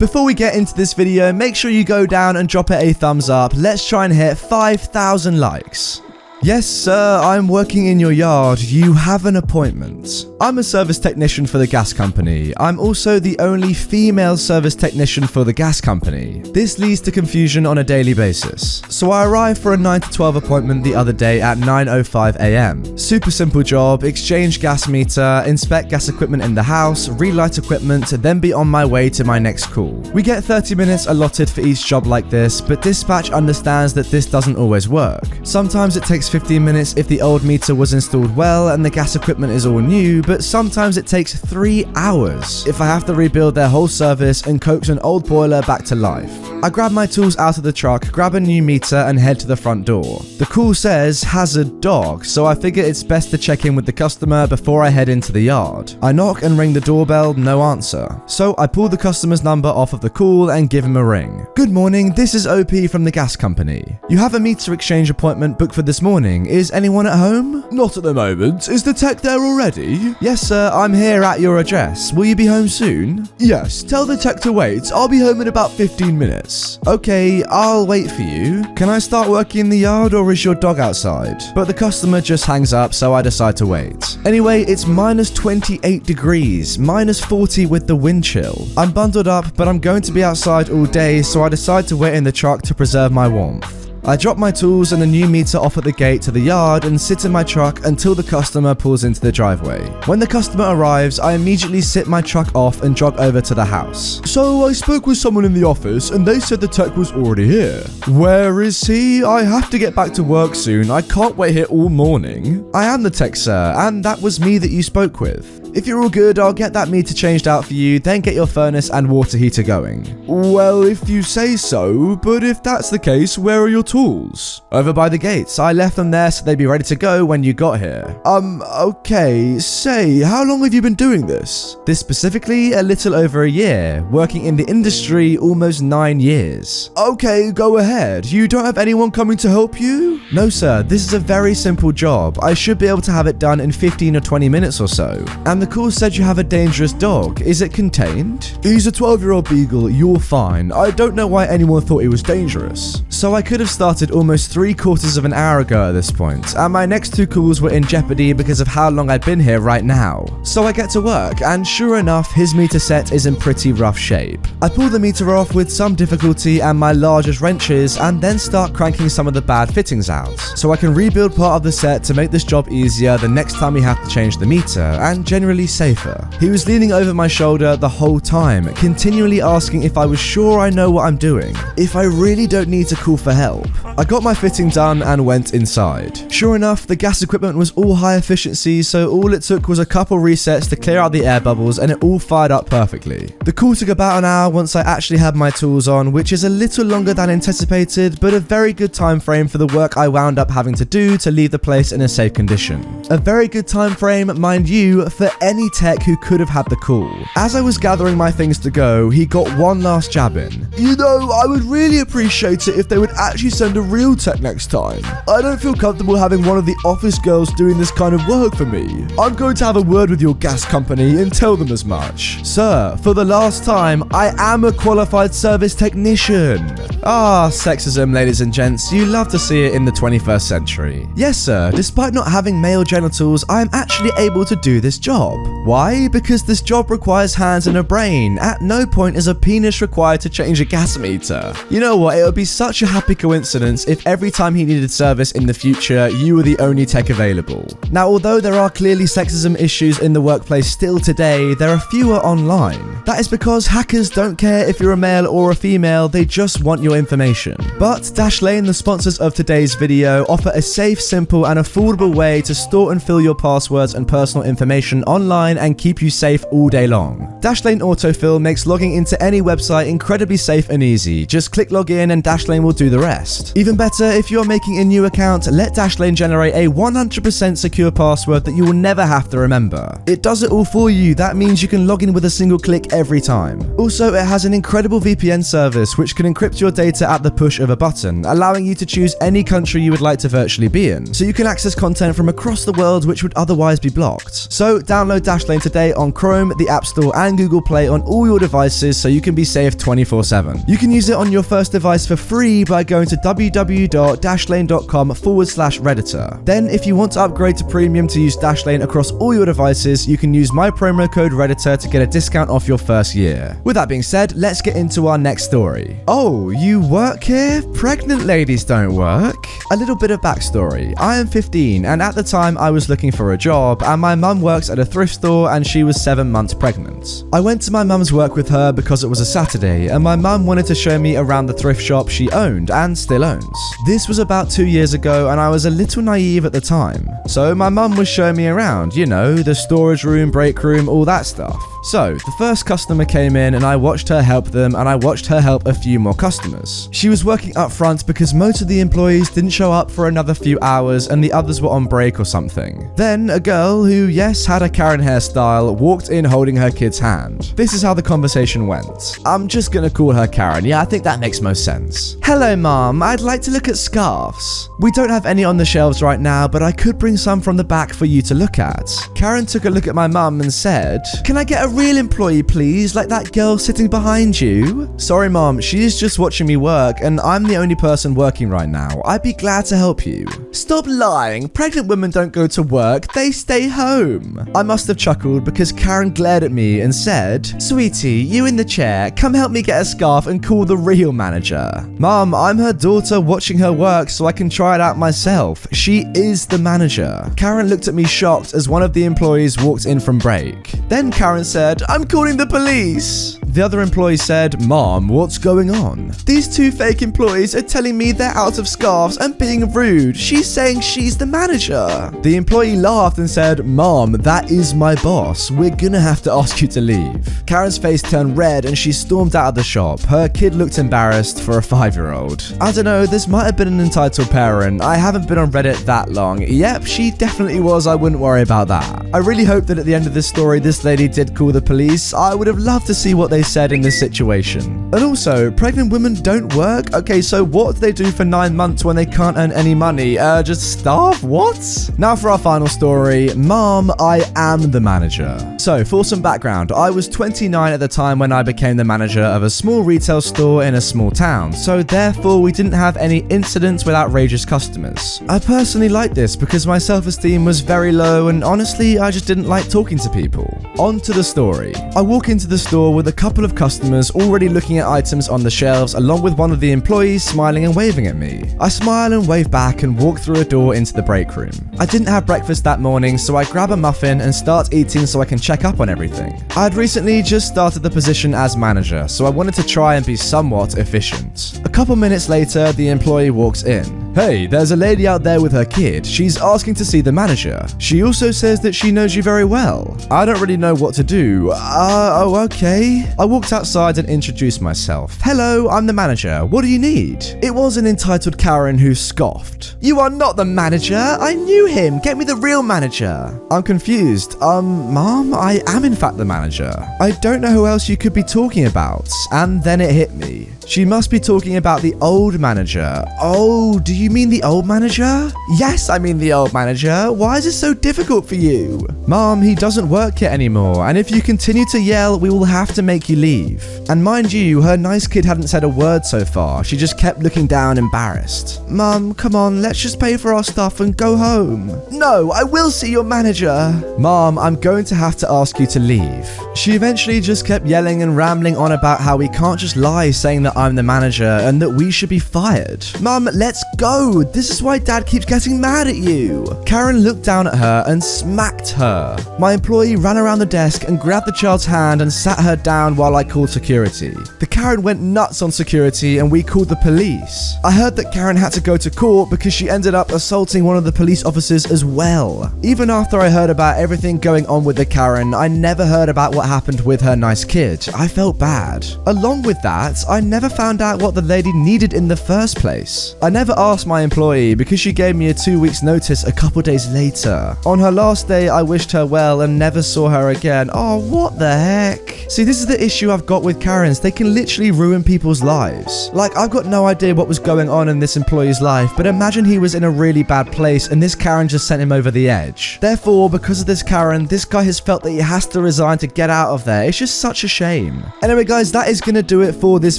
Before we get into this video, make sure you go down and drop it a thumbs up. Let's try and hit 5,000 likes. Yes, sir, I'm working in your yard. You have an appointment. I'm a service technician for the gas company. I'm also the only female service technician for the gas company. This leads to confusion on a daily basis. So I arrived for a 9 to 12 appointment the other day at 9:05 a.m. Super simple job: exchange gas meter, inspect gas equipment in the house, relight equipment, then be on my way to my next call. We get 30 minutes allotted for each job like this, but dispatch understands that this doesn't always work. Sometimes it takes 15 minutes if the old meter was installed well and the gas equipment is all new, but sometimes it takes 3 hours if I have to rebuild their whole service and coax an old boiler back to life. I grab my tools out of the truck, grab a new meter and head to the front door. The call says hazard dog, so I figure it's best to check in with the customer before I head into the yard. I knock and ring the doorbell, no answer. So I pull the customer's number off of the call and give him a ring. Good morning, this is OP from the gas company. You have a meter exchange appointment booked for this morning. Is anyone at home? Not at the moment. Is the tech there already? Yes, sir, I'm here at your address. Will you be home soon? Yes, tell the tech to wait. I'll be home in about 15 minutes. Okay, I'll wait for you. Can I start working in the yard or is your dog outside? But the customer just hangs up, so I decide to wait. Anyway, it's minus 28 degrees, minus 40 with the wind chill. I'm bundled up, but I'm going to be outside all day, so I decide to wait in the truck to preserve my warmth. I drop my tools and the new meter off at the gate to the yard and sit in my truck until the customer pulls into the driveway. When the customer arrives, I immediately sit my truck off and jog over to the house. So I spoke with someone in the office and they said the tech was already here. Where is he? I have to get back to work soon. I can't wait here all morning. I am the tech, sir, and that was me that you spoke with. If you're all good, I'll get that meter changed out for you, then get your furnace and water heater going. Well, if you say so, but if that's the case, where are your tools? Over by the gates. I left them there so they'd be ready to go when you got here. Okay, say, how long have you been doing this? This specifically, a little over a year. Working in the industry, almost 9 years. Okay, go ahead. You don't have anyone coming to help you? No, sir, this is a very simple job. I should be able to have it done in 15 or 20 minutes or so. And the call said you have a dangerous dog. Is it contained? He's a 12-year-old beagle. You're fine. I don't know why anyone thought he was dangerous. So I could have started almost 3/4 of an hour ago at this point, and my next 2 calls were in jeopardy because of how long I'd been here right now. So I get to work, and sure enough, his meter set is in pretty rough shape. I pull the meter off with some difficulty and my largest wrenches, and then start cranking some of the bad fittings out, so I can rebuild part of the set to make this job easier the next time we have to change the meter, and generally safer. He was leaning over my shoulder the whole time, continually asking if I was sure I know what I'm doing, if I really don't need to call for help. I got my fitting done and went inside. Sure enough, the gas equipment was all high efficiency, so all it took was a couple resets to clear out the air bubbles and it all fired up perfectly. The call took about an hour once I actually had my tools on, which is a little longer than anticipated, but a very good time frame for the work I wound up having to do to leave the place in a safe condition. A very good time frame, mind you, for any tech who could have had the call. As I was gathering my things to go, he got one last jab in. You know, I would really appreciate it if they would actually send a real tech next time. I don't feel comfortable having one of the office girls doing this kind of work for me. I'm going to have a word with your gas company and tell them as much. Sir, for the last time, I am a qualified service technician. Ah, sexism, ladies and gents. You love to see it in the 21st century. Yes, sir, despite not having male genitals, I am actually able to do this job. Why? Because this job requires hands and a brain. At no point is a penis required to change a gas meter. You know what? It would be such a happy coincidence if every time he needed service in the future, you were the only tech available. Now, although there are clearly sexism issues in the workplace still today, there are fewer online. That is because hackers don't care if you're a male or a female, they just want your information. But Dashlane, the sponsors of today's video, offer a safe, simple, and affordable way to store and fill your passwords and personal information online and keep you safe all day long. Dashlane Autofill makes logging into any website incredibly safe and easy. Just click login and Dashlane will do the rest. Even better, if you're making a new account, let Dashlane generate a 100% secure password that you will never have to remember. It does it all for you. That means you can log in with a single click every time. Also, it has an incredible VPN service which can encrypt your data data at the push of a button, allowing you to choose any country you would like to virtually be in, so you can access content from across the world which would otherwise be blocked. So download Dashlane today on Chrome, the App Store and Google Play on all your devices so you can be safe 24/7. You can use it on your first device for free by going to www.dashlane.com/Redditor. Then if you want to upgrade to premium to use Dashlane across all your devices, you can use my promo code Redditor to get a discount off your first year. With that being said, let's get into our next story. Oh, you work here? Pregnant ladies don't work. A little bit of backstory. I am 15 and at the time I was looking for a job and my mum works at a thrift store and she was 7 months pregnant. I went to my mum's work with her because it was a Saturday and my mum wanted to show me around the thrift shop she owned and still owns. This was about 2 years ago and I was a little naive at the time. So my mum was showing me around, you know, the storage room, break room, all that stuff. So, the first customer came in and I watched her help them and I watched her help a few more customers. She was working up front because most of the employees didn't show up for another few hours and the others were on break or something. Then, a girl who, yes, had a Karen hairstyle, walked in holding her kid's hand. This is how the conversation went. I'm just gonna call her Karen, yeah, I think that makes most sense. Hello, Mom, I'd like to look at scarves. We don't have any on the shelves right now, but I could bring some from the back for you to look at. Karen took a look at my mum and said, can I get a real employee please, like that girl sitting behind you? Sorry Mom, she is just watching me work and I'm the only person working right now. I'd be glad to help you. Stop lying, pregnant women don't go to work, they stay home. I must have chuckled because Karen glared at me and said, sweetie, you in the chair, come help me get a scarf and call the real manager. Mom, I'm her daughter watching her work so I can try it out myself. She is the manager. Karen looked at me shocked as one of the employees walked in from break. Then Karen said, I'm calling the police. The other employee said, Mom, what's going on? These two fake employees are telling me they're out of scarves and being rude. She's saying she's the manager. The employee laughed and said, Mom, that is my boss. We're gonna have to ask you to leave. Karen's face turned red and she stormed out of the shop. Her kid looked embarrassed for a 5-year-old. I don't know, this might have been an entitled parent. I haven't been on Reddit that long. Yep, she definitely was. I wouldn't worry about that. I really hope that at the end of this story, this lady did call the police. I would have loved to see what they said in this situation. And also, pregnant women don't work? Okay, so what do they do for 9 months when they can't earn any money? Just starve? What? Now for our final story. Mom, I am the manager. So, for some background, I was 29 at the time when I became the manager of a small retail store in a small town, so therefore we didn't have any incidents with outrageous customers. I personally liked this because my self-esteem was very low and honestly, I just didn't like talking to people. On to the story. I walk into the store with a couple of customers already looking at items on the shelves along with one of the employees smiling and waving at me. I smile and wave back and walk through a door into the break room. I didn't have breakfast that morning, so I grab a muffin and start eating so I can check up on everything. I had recently just started the position as manager, so I wanted to try and be somewhat efficient. A couple minutes later, the employee walks in. Hey, there's a lady out there with her kid. She's asking to see the manager. She also says that she knows you very well. I don't really know what to do. Oh, okay. I walked outside and introduced myself. Hello, I'm the manager. What do you need? It was an entitled Karen who scoffed. You are not the manager. I knew him. Get me the real manager. I'm confused. Mom, I am in fact the manager. I don't know who else you could be talking about. And then it hit me. She must be talking about the old manager. Oh, do you mean the old manager? Yes, I mean the old manager. Why is it so difficult for you? Mom, he doesn't work here anymore, and if you continue to yell, we will have to make you leave. And mind you, her nice kid hadn't said a word so far. She just kept looking down, embarrassed. Mom, come on, let's just pay for our stuff and go home. No, I will see your manager. Mom, I'm going to have to ask you to leave. She eventually just kept yelling and rambling on about how we can't just lie saying that I'm the manager and that we should be fired. Mum, let's go. This is why Dad keeps getting mad at you. Karen looked down at her and smacked her. My employee ran around the desk and grabbed the child's hand and sat her down while I called security. The Karen went nuts on security and we called the police. I heard that Karen had to go to court because she ended up assaulting one of the police officers as well. Even after I heard about everything going on with the Karen, I never heard about what happened with her nice kid. I felt bad. Along with that, I never found out what the lady needed in the first place. I never asked lost my employee because she gave me a 2 weeks notice a couple days later. On her last day, I wished her well and never saw her again. Oh, what the heck? See, this is the issue I've got with Karens. They can literally ruin people's lives. Like, I've got no idea what was going on in this employee's life, but imagine he was in a really bad place and this Karen just sent him over the edge. Therefore, because of this Karen, this guy has felt that he has to resign to get out of there. It's just such a shame. Anyway, guys, that is gonna do it for this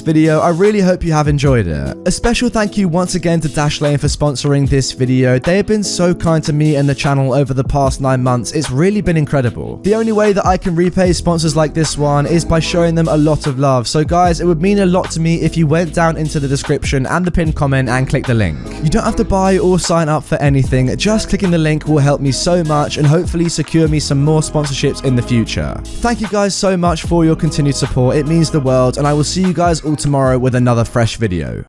video. I really hope you have enjoyed it. A special thank you once again to Dashlane for sponsoring this video. They have been so kind to me and the channel over the past 9 months. It's really been incredible. The only way that I can repay sponsors like this one is by showing them a lot of love. So guys, it would mean a lot to me if you went down into the description and the pinned comment and click the link. You don't have to buy or sign up for anything. Just clicking the link will help me so much and hopefully secure me some more sponsorships in the future. Thank you guys so much for your continued support. It means the world, and I will see you guys all tomorrow with another fresh video.